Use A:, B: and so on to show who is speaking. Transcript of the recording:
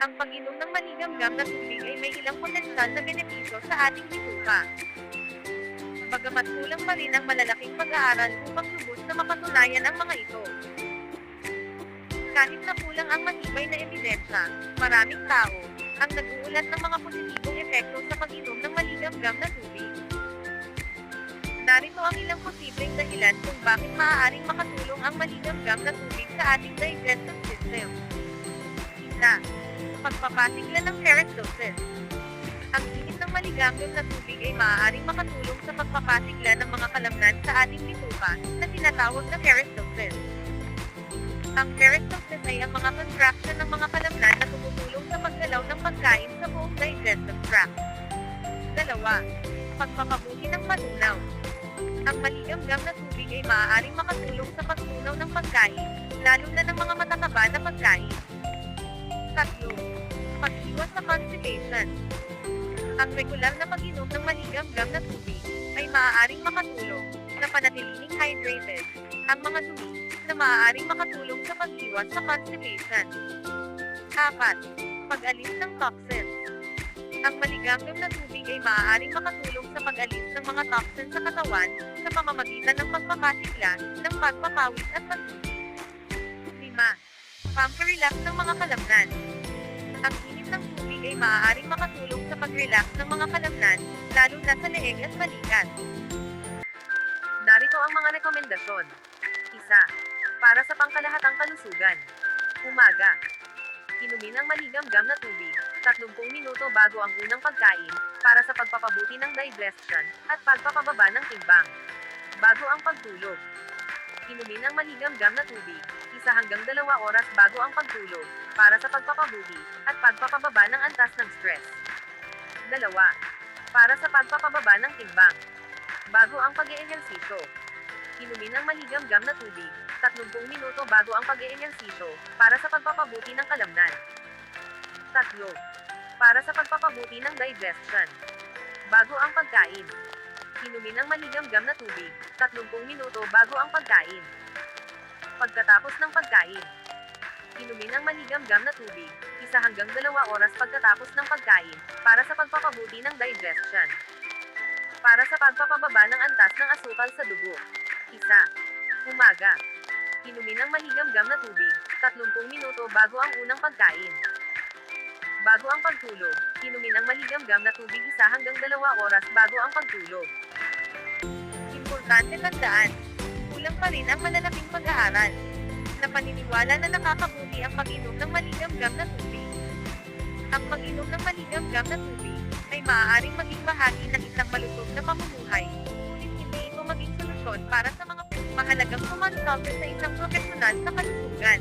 A: Ang pag-inom ng maligamgam na tubig ay may ilang potensyal na benepisyo sa ating bituka. Bagamat kulang pa rin ang malalaking pag-aaral upang lubos na mapatunayan ang mga ito. Kahit na kulang ang matibay na ebidensya, maraming tao ang nag-uulat ng mga positibong epekto sa pag-inom ng maligamgam na tubig. Narito ang ilang posibleng dahilan kung bakit maaaring makatulong ang maligamgam na tubig sa ating digestive system. Isa, pagpapasigla ng peristalsis. Ang init ng maligamgam na tubig ay maaaring makatulong sa pagpapasigla ng mga kalamnan sa ating bituka, na tinatawag na peristalsis. Ang peristalsis ay ang mga contraction ng mga kalamnan na tumutulong sa paggalaw ng pagkain sa buong digestive tract. Dalawa, pagpapabuti ng panunaw. Ang maligamgam na tubig ay maaaring makatulong sa pagtunaw ng pagkain, lalo na ng mga matataba na pagkain. Tatlo, pag-iwas sa constipation. Ang regular na pag-inom ng maligamgam na tubig ay maaaring makatulong na panatiling hydrated ang mga dumi na maaaring makatulong sa pag-iwas sa constipation. 4. Pag-alis ng toxins. Ang maligamgam na tubig ay maaaring makatulong sa pag-alis ng mga toxins sa katawan sa pamamagitan ng pagpapasigla, ng pagpapawis at pagsusi. 5. Pamparelax ng mga kalamnan. Ang init ng tubig ay maaaring makatulong sa pag-relax ng mga kalamnan, lalo na sa leeg at balikat. Narito ang mga rekomendasyon. 1. Para sa pangkalahatang kalusugan. Umaga. Inumin ang maligamgam na tubig, 30 minuto bago ang unang pagkain, para sa pagpapabuti ng digestion, at pagpapababa ng timbang. Bago ang pagtulog. Inumin ang maligamgam na tubig, 1 hanggang 2 oras bago ang pagtulog, para sa pagpapabuti, at pagpapababa ng antas ng stress. 2. Para sa pagpapababa ng timbang. Bago ang pag-eehersisyo. Inumin ang maligamgam na tubig, 30 minuto bago ang pag-eehersisyo, para sa pagpapabuti ng kalamnan. 3. Para sa pagpapabuti ng digestion. Bago ang pagkain. Inumin ang maligamgam na tubig, 30 minuto bago ang pagkain. Pagkatapos ng pagkain. Inumin ang maligamgam na tubig, 1 hanggang 2 oras pagkatapos ng pagkain, para sa pagpapabuti ng digestion. Para sa pagpapababa ng antas ng asukal sa dugo. 1. Umaga. Inumin ang maligamgam na tubig, 30 minuto bago ang unang pagkain. Bago ang pagtulog, inumin ang maligamgam na tubig 1 hanggang 2 oras bago ang pagtulog. Importante tandaan, kulang pa rin ang malalaking pag-aaral na paniniwala na nakakabuti ang pag-inom ng maligamgam na tubig. Ang pag-inom ng maligamgam na tubig ay maaaring maging bahagi ng isang malusog na pamumuhay, ngunit hindi ito maging solusyon para sa mga mahalagang kumonsulta sa isang profesional sa kalusugan.